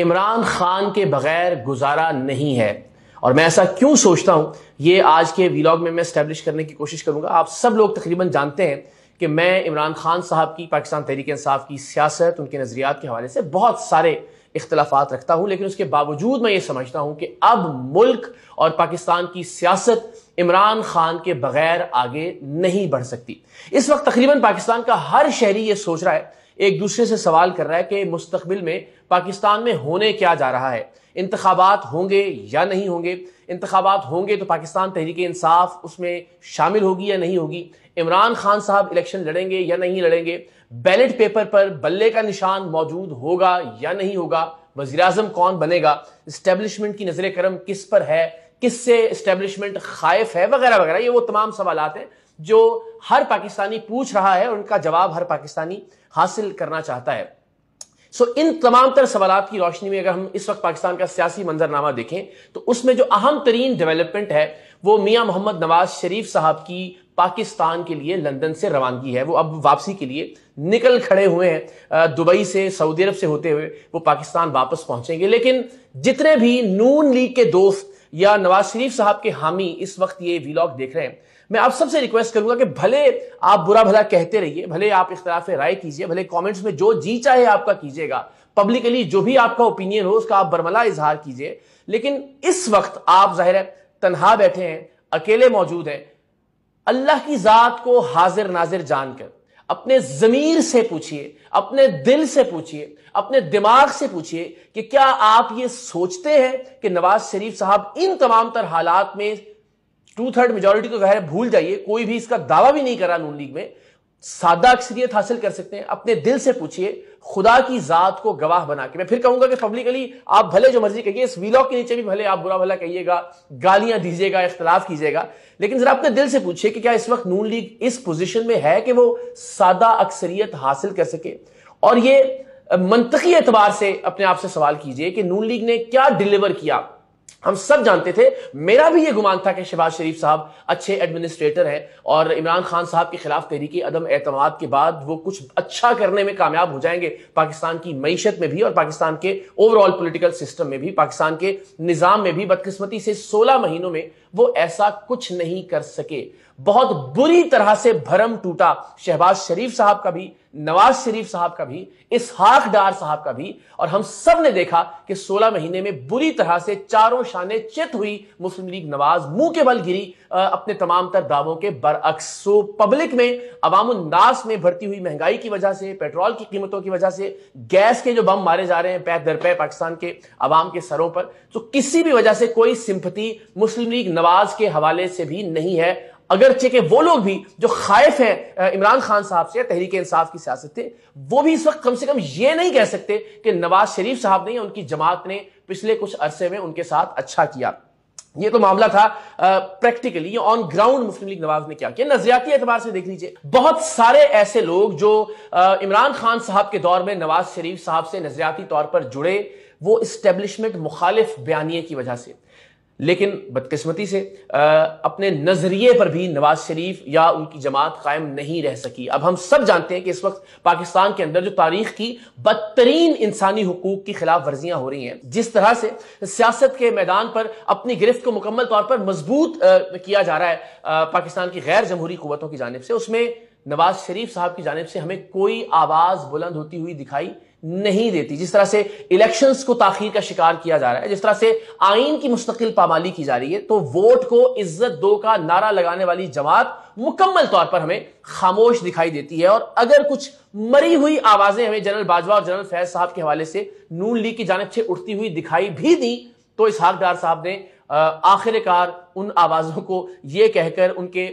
عمران خان کے بغیر گزارا نہیں ہے، اور میں ایسا کیوں سوچتا ہوں یہ آج کے ویلاگ میں اسٹیبلش کرنے کی کوشش کروں گا۔ آپ سب لوگ تقریباً جانتے ہیں کہ میں عمران خان صاحب کی، پاکستان تحریک انصاف کی سیاست، ان کے نظریات کے حوالے سے بہت سارے اختلافات رکھتا ہوں، لیکن اس کے باوجود میں یہ سمجھتا ہوں کہ اب ملک اور پاکستان کی سیاست عمران خان کے بغیر آگے نہیں بڑھ سکتی۔ اس وقت تقریباً پاکستان کا ہر شہری یہ سوچ رہا ہے، ایک دوسرے سے سوال کر رہا ہے کہ مستقبل میں پاکستان میں ہونے کیا جا رہا ہے، انتخابات ہوں گے یا نہیں ہوں گے، انتخابات ہوں گے تو پاکستان تحریک انصاف اس میں شامل ہوگی یا نہیں ہوگی، عمران خان صاحب الیکشن لڑیں گے یا نہیں لڑیں گے، بیلٹ پیپر پر بلے کا نشان موجود ہوگا یا نہیں ہوگا، وزیراعظم کون بنے گا، اسٹیبلشمنٹ کی نظر کرم کس پر ہے، کس سے اسٹیبلشمنٹ خائف ہے، وغیرہ وغیرہ۔ یہ وہ تمام سوالات ہیں جو ہر پاکستانی پوچھ رہا ہے اور ان کا جواب ہر پاکستانی حاصل کرنا چاہتا ہے۔ ان تمام تر سوالات کی روشنی میں اگر ہم اس وقت پاکستان کا سیاسی منظرنامہ دیکھیں تو اس میں جو اہم ترین ڈیولپمنٹ ہے وہ میاں محمد نواز شریف صاحب کی پاکستان کے لیے لندن سے روانگی ہے۔ وہ اب واپسی کے لیے نکل کھڑے ہوئے ہیں، دبئی سے، سعودی عرب سے ہوتے ہوئے وہ پاکستان واپس پہنچیں گے۔ لیکن جتنے بھی نون لیگ کے دوست یا نواز شریف صاحب کے حامی اس وقت یہ ویلاگ دیکھ رہے ہیں، میں آپ سب سے ریکویسٹ کروں گا کہ بھلے آپ برا بھلا کہتے رہیے، بھلے آپ اختلاف رائے کیجئے، بھلے کامنٹس میں جو جی چاہے آپ کا کیجئے گا، پبلکلی جو بھی آپ کا اوپینین ہو اس کا آپ برملا اظہار کیجئے، لیکن اس وقت آپ ظاہر ہے تنہا بیٹھے ہیں، اکیلے موجود ہیں۔ اللہ کی ذات کو حاضر ناظر جان کر اپنے ضمیر سے پوچھئے، اپنے دل سے پوچھئے، اپنے دماغ سے پوچھئے کہ کیا آپ یہ سوچتے ہیں کہ نواز شریف صاحب ان تمام تر حالات میں 2/3 میجورٹی تو ظاہر بھول جائیے، کوئی بھی اس کا دعویٰ بھی نہیں کر رہا نون لیگ میں، سادہ اکثریت حاصل کر سکتے ہیں؟ اپنے دل سے پوچھئے، خدا کی ذات کو گواہ بنا کے۔ میں پھر کہوں گا کہ پبلکلی آپ بھلے جو مرضی کہیے، اس ویلاگ کے نیچے بھی بھلے آپ برا بھلا کہیے گا، گالیاں دیجیے گا، اختلاف کیجیے گا، لیکن ذرا اپنے دل سے پوچھئے کہ کیا اس وقت نون لیگ اس پوزیشن میں ہے کہ وہ سادہ اکثریت حاصل کر سکے؟ اور یہ منطقی اعتبار سے اپنے آپ سے سوال کیجئے کہ نون لیگ نے کیا ڈیلیور کیا۔ ہم سب جانتے تھے، میرا بھی یہ گمان تھا کہ شہباز شریف صاحب اچھے ایڈمنسٹریٹر ہیں اور عمران خان صاحب کے خلاف تحریک عدم اعتماد کے بعد وہ کچھ اچھا کرنے میں کامیاب ہو جائیں گے، پاکستان کی معیشت میں بھی اور پاکستان کے اوور آل پولیٹیکل سسٹم میں بھی، پاکستان کے نظام میں بھی۔ بدقسمتی سے 16 مہینوں میں وہ ایسا کچھ نہیں کر سکے۔ بہت بری طرح سے بھرم ٹوٹا شہباز شریف صاحب کا بھی، نواز شریف صاحب کا بھی، اسحاق ڈار صاحب کا بھی، اور ہم سب نے دیکھا کہ 16 مہینے میں بری طرح سے چاروں شانے چت ہوئی مسلم لیگ نواز، منہ کے بل گری اپنے تمام تر دعووں کے برعکس۔ پبلک میں، عوام الناس میں بڑھتی ہوئی مہنگائی کی وجہ سے، پیٹرول کی قیمتوں کی وجہ سے، گیس کے جو بم مارے جا رہے ہیں پے در پے پاکستان کے عوام کے سروں پر، تو کسی بھی وجہ سے کوئی سمپتی مسلم لیگ نواز کے حوالے سے بھی نہیں ہے، اگرچہ کہ وہ لوگ بھی جو خائف ہیں عمران خان صاحب سے، تحریک انصاف کی سیاست سے، وہ بھی اس وقت کم سے کم یہ نہیں کہہ سکتے کہ نواز شریف صاحب نے یا ان کی جماعت نے پچھلے کچھ عرصے میں ان کے ساتھ اچھا کیا۔ یہ تو معاملہ تھا پریکٹیکلی، یہ آن گراؤنڈ مسلم لیگ نواز نے کیا کیا۔ نظریاتی اعتبار سے دیکھ لیجئے، بہت سارے ایسے لوگ جو عمران خان صاحب کے دور میں نواز شریف صاحب سے نظریاتی طور پر جڑے، وہ اسٹیبلشمنٹ مخالف بیانیے کی وجہ سے، لیکن بدقسمتی سے اپنے نظریے پر بھی نواز شریف یا ان کی جماعت قائم نہیں رہ سکی۔ اب ہم سب جانتے ہیں کہ اس وقت پاکستان کے اندر جو تاریخ کی بدترین انسانی حقوق کی خلاف ورزیاں ہو رہی ہیں، جس طرح سے سیاست کے میدان پر اپنی گرفت کو مکمل طور پر مضبوط کیا جا رہا ہے پاکستان کی غیر جمہوری قوتوں کی جانب سے، اس میں نواز شریف صاحب کی جانب سے ہمیں کوئی آواز بلند ہوتی ہوئی دکھائی نہیں دیتی۔ جس طرح سے الیکشنز کو تاخیر کا شکار کیا جا رہا ہے، جس طرح سے آئین کی مستقل پامالی کی جا رہی ہے، تو ووٹ کو عزت دو کا نعرہ لگانے والی جماعت مکمل طور پر ہمیں خاموش دکھائی دیتی ہے۔ اور اگر کچھ مری ہوئی آوازیں ہمیں جنرل باجوہ اور جنرل فیض صاحب کے حوالے سے نون لیگ کی جانب سے اٹھتی ہوئی دکھائی بھی دی، تو اسحاق ڈار صاحب نے آخر کار ان آوازوں کو یہ کہہ کر ان کے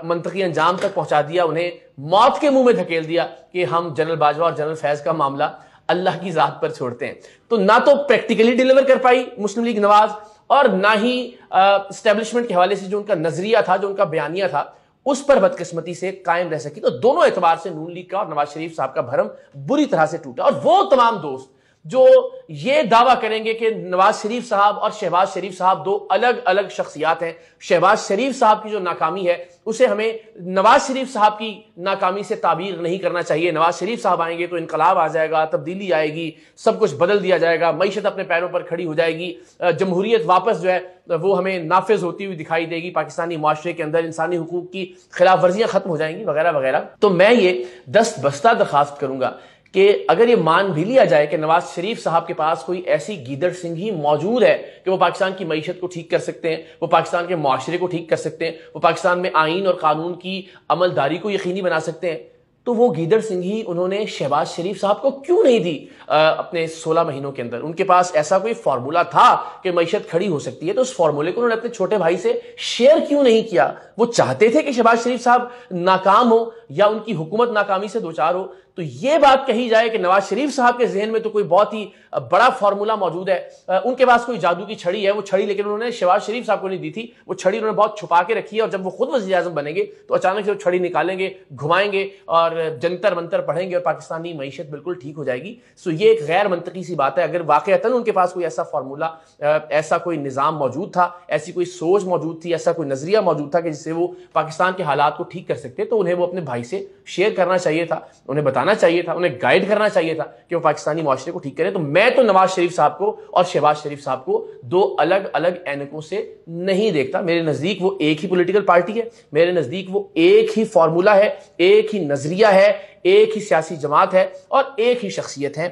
منطقی انجام تک پہنچا دیا، انہیں موت کے منہ میں دھکیل دیا کہ ہم جنرل باجوہ اور جنرل فیض کا معاملہ اللہ کی ذات پر چھوڑتے ہیں۔ تو نہ تو پریکٹیکلی ڈیلیور کر پائی مسلم لیگ نواز، اور نہ ہی اسٹیبلشمنٹ کے حوالے سے جو ان کا نظریہ تھا، جو ان کا بیانیہ تھا، اس پر بدقسمتی سے قائم رہ سکی۔ تو دونوں اعتبار سے نون لیگ کا اور نواز شریف صاحب کا بھرم بری طرح سے ٹوٹا۔ اور وہ تمام دوست جو یہ دعویٰ کریں گے کہ نواز شریف صاحب اور شہباز شریف صاحب دو الگ الگ شخصیات ہیں. شہباز شریف صاحب کی جو ناکامی ہے اسے ہمیں نواز شریف صاحب کی ناکامی سے تعبیر نہیں کرنا چاہیے. نواز شریف صاحب آئیں گے تو انقلاب آ جائے گا, تبدیلی آئے گی, سب کچھ بدل دیا جائے گا, معیشت اپنے پیروں پر کھڑی ہو جائے گی, جمہوریت واپس جو ہے وہ ہمیں نافذ ہوتی ہوئی دکھائی دے گی, پاکستانی معاشرے کے اندر انسانی حقوق کی خلاف ورزیاں ختم ہو جائیں گی وغیرہ وغیرہ. تو میں یہ دست بستہ درخواست کروں گا کہ اگر یہ مان بھی لیا جائے کہ نواز شریف صاحب کے پاس کوئی ایسی گیدڑ سنگھی موجود ہے کہ وہ پاکستان کی معیشت کو ٹھیک کر سکتے ہیں, وہ پاکستان کے معاشرے کو ٹھیک کر سکتے ہیں, وہ پاکستان میں آئین اور قانون کی عملداری کو یقینی بنا سکتے ہیں, تو وہ گیدڑ سنگھی انہوں نے شہباز شریف صاحب کو کیوں نہیں دی اپنے 16 مہینوں کے اندر؟ ان کے پاس ایسا کوئی فارمولا تھا کہ معیشت کھڑی ہو سکتی ہے, تو اس فارمولے کو انہوں نے اپنے چھوٹے بھائی سے شیئر کیوں نہیں کیا؟ وہ چاہتے تھے کہ شہباز شریف صاحب ناکام ہو یا ان کی حکومت ناکامی سے دوچار ہو. تو یہ بات کہی جائے کہ نواز شریف صاحب کے ذہن میں تو کوئی بہت ہی بڑا فارمولا موجود ہے, ان کے پاس کوئی جادو کی چھڑی ہے, وہ چھڑی لیکن انہوں نے شہباز شریف صاحب کو نہیں دی تھی, وہ چھڑی انہوں نے بہت چھپا کے رکھی ہے, اور جب وہ خود وزیر اعظم بنیں گے تو اچانک سے وہ چھڑی نکالیں گے, گھمائیں گے اور جنتر منتر پڑھیں گے اور پاکستانی معیشت بالکل ٹھیک ہو جائے گی. سو یہ ایک غیر منطقی سی بات ہے. اگر واقعتاً ان کے پاس کوئی ایسا فارمولا, ایسا کوئی نظام موجود تھا, ایسی کوئی سوچ موجود تھی, ایسا کوئی نظریہ موجود تھا کہ جس سے وہ پاکستان کے حالات کو ٹھیک کر سکتے, تو انہیں وہ اپنے بھائی سے شیئر کرنا چاہیے تھا, انہیں بتانا چاہیے تھا, انہیں گائیڈ کرنا چاہیے تھا کہ وہ پاکستانی معاشرے کو ٹھیک کریں. تو میں تو نواز شریف صاحب کو اور شہباز شریف صاحب کو دو الگ الگ اینکوں سے نہیں دیکھتا. میرے نزدیک وہ ایک ہی پولیٹیکل پارٹی ہے, میرے نزدیک وہ ایک ہی فارمولا ہے, ایک ہی نظریہ ہے, ایک ہی سیاسی جماعت ہے اور ایک ہی شخصیت ہے,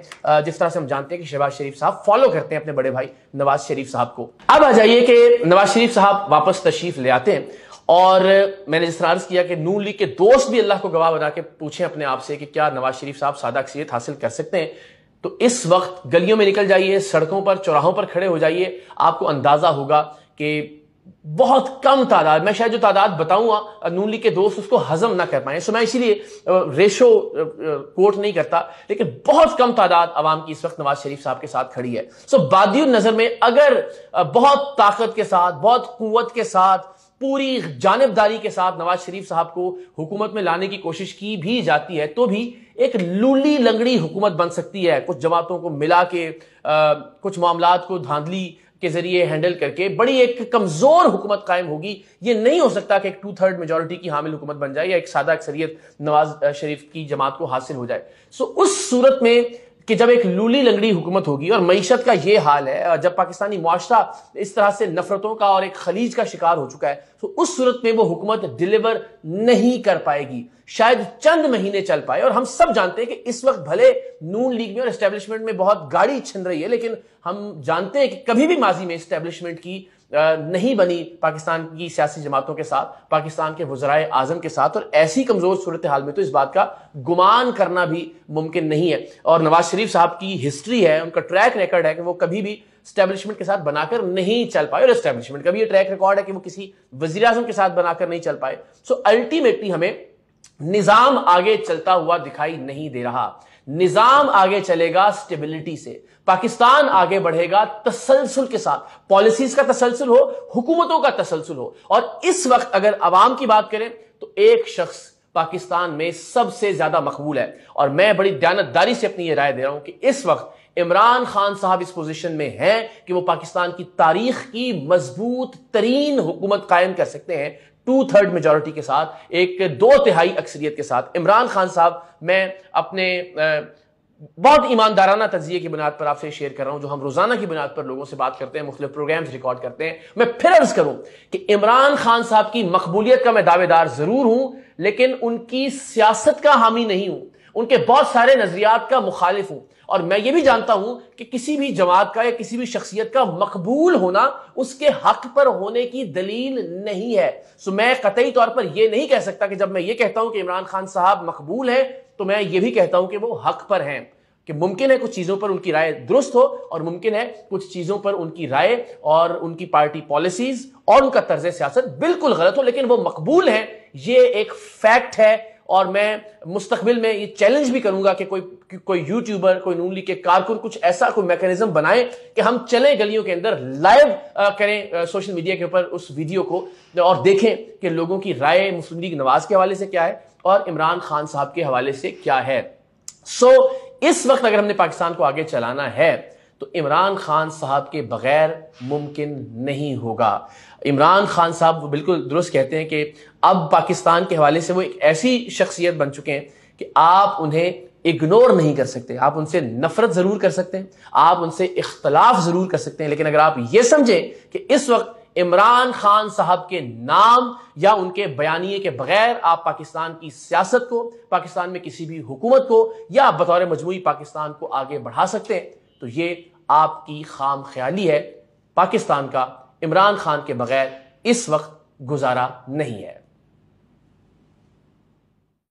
جس طرح سے ہم جانتے ہیں کہ شہباز شریف صاحب فالو کرتے ہیں اپنے بڑے بھائی نواز شریف صاحب کو. اب آ جائیے کہ نواز شریف صاحب واپس تشریف لے آتے ہیں, اور میں نے جس طرح عرض کیا کہ نون لیگ کے دوست بھی اللہ کو گواہ بنا کے پوچھیں اپنے آپ سے کہ کیا نواز شریف صاحب سادہ اکثریت حاصل کر سکتے ہیں, تو اس وقت گلیوں میں نکل جائیے, سڑکوں پر, چوراہوں پر کھڑے ہو جائیے, آپ کو اندازہ ہوگا کہ بہت کم تعداد, میں شاید جو تعداد بتاؤں گا نون لیگ کے دوست اس کو ہضم نہ کر پائیں, سو میں اسی لیے ریشو کوٹ نہیں کرتا, لیکن بہت کم تعداد عوام کی اس وقت نواز شریف صاحب کے ساتھ کھڑی ہے. سو بادی النظر میں اگر بہت طاقت کے ساتھ, بہت قوت کے ساتھ, پوری جانبداری کے ساتھ نواز شریف صاحب کو حکومت میں لانے کی کوشش کی بھی جاتی ہے, تو بھی ایک لولی لنگڑی حکومت بن سکتی ہے, کچھ جماعتوں کو ملا کے, کچھ معاملات کو دھاندلی کے ذریعے ہینڈل کر کے بڑی ایک کمزور حکومت قائم ہوگی. یہ نہیں ہو سکتا کہ ایک 2/3 میجورٹی کی حامل حکومت بن جائے یا ایک سادہ اکثریت نواز شریف کی جماعت کو حاصل ہو جائے. سو اس صورت میں کہ جب ایک لولی لنگڑی حکومت ہوگی, اور معیشت کا یہ حال ہے, جب پاکستانی معاشرہ اس طرح سے نفرتوں کا اور ایک خلیج کا شکار ہو چکا ہے, تو اس صورت میں وہ حکومت ڈیلیور نہیں کر پائے گی, شاید چند مہینے چل پائے. اور ہم سب جانتے ہیں کہ اس وقت بھلے نون لیگ میں اور اسٹیبلشمنٹ میں بہت گاڑی چھن رہی ہے, لیکن ہم جانتے ہیں کہ کبھی بھی ماضی میں اسٹیبلشمنٹ کی نہیں بنی پاکستان کی سیاسی جماعتوں کے ساتھ, پاکستان کے وزرائے اعظم کے ساتھ, اور ایسی کمزور صورتحال میں تو اس بات کا گمان کرنا بھی ممکن نہیں ہے. اور نواز شریف صاحب کی ہسٹری ہے, ان کا ٹریک ریکارڈ ہے کہ وہ کبھی بھی اسٹیبلشمنٹ کے ساتھ بنا کر نہیں چل پائے, اور اسٹیبلشمنٹ کا بھی یہ ٹریک ریکارڈ ہے کہ وہ کسی وزیر اعظم کے ساتھ بنا کر نہیں چل پائے. سو الٹیمیٹلی ہمیں نظام آگے چلتا ہوا دکھائی نہیں دے رہا. نظام آگے چلے گا اسٹیبلٹی سے, پاکستان آگے بڑھے گا تسلسل کے ساتھ, پالیسیز کا تسلسل ہو, حکومتوں کا تسلسل ہو. اور اس وقت اگر عوام کی بات کریں تو ایک شخص پاکستان میں سب سے زیادہ مقبول ہے, اور میں بڑی دیانتداری سے اپنی یہ رائے دے رہا ہوں کہ اس وقت عمران خان صاحب اس پوزیشن میں ہیں کہ وہ پاکستان کی تاریخ کی مضبوط ترین حکومت قائم کر سکتے ہیں 2/3 میجورٹی کے ساتھ, ایک 2/3 اکثریت کے ساتھ. عمران خان صاحب, میں اپنے بہت ایماندارانہ تجزیے کی بنیاد پر آپ سے شیئر کر رہا ہوں, جو ہم روزانہ کی بنیاد پر لوگوں سے بات کرتے ہیں, مختلف پروگرامز ریکارڈ کرتے ہیں. میں پھر عرض کروں کہ عمران خان صاحب کی مقبولیت کا میں دعوے دار ضرور ہوں, لیکن ان کی سیاست کا حامی نہیں ہوں, ان کے بہت سارے نظریات کا مخالف ہوں. اور میں یہ بھی جانتا ہوں کہ کسی بھی جماعت کا یا کسی بھی شخصیت کا مقبول ہونا اس کے حق پر ہونے کی دلیل نہیں ہے. سو میں قطعی طور پر یہ نہیں کہہ سکتا کہ جب میں یہ کہتا ہوں کہ عمران خان صاحب مقبول ہیں تو میں یہ بھی کہتا ہوں کہ وہ حق پر ہیں, کہ ممکن ہے کچھ چیزوں پر ان کی رائے درست ہو, اور ممکن ہے کچھ چیزوں پر ان کی رائے اور ان کی پارٹی پالیسیز اور ان کا طرز سیاست بالکل غلط ہو, لیکن وہ مقبول ہیں. یہ ایک فیکٹ ہے, اور میں مستقبل میں یہ چیلنج بھی کروں گا کہ کوئی یوٹیوبر, کوئی نون لیگ کے کارکن کچھ ایسا کوئی میکانزم بنائے کہ ہم چلیں گلیوں کے اندر, لائیو کریں سوشل میڈیا کے اوپر اس ویڈیو کو, اور دیکھیں کہ لوگوں کی رائے مسلم لیگ نواز کے حوالے سے کیا ہے اور عمران خان صاحب کے حوالے سے کیا ہے. سو اس وقت اگر ہم نے پاکستان کو آگے چلانا ہے تو عمران خان صاحب کے بغیر ممکن نہیں ہوگا۔ عمران خان صاحب بالکل درست کہتے ہیں کہ اب پاکستان کے حوالے سے وہ ایک ایسی شخصیت بن چکے ہیں کہ آپ انہیں اگنور نہیں کر سکتے، آپ ان سے نفرت ضرور کر سکتے ہیں، آپ ان سے اختلاف ضرور کر سکتے ہیں، لیکن اگر آپ یہ سمجھیں کہ اس وقت عمران خان صاحب کے نام یا ان کے بیانیے کے بغیر آپ پاکستان کی سیاست کو، پاکستان میں کسی بھی حکومت کو یا بطور مجموعی پاکستان کو آگے بڑھا سکتے ہیں، تو یہ آپ کی خام خیالی ہے۔ پاکستان کا عمران خان کے بغیر اس وقت گزارا نہیں ہے۔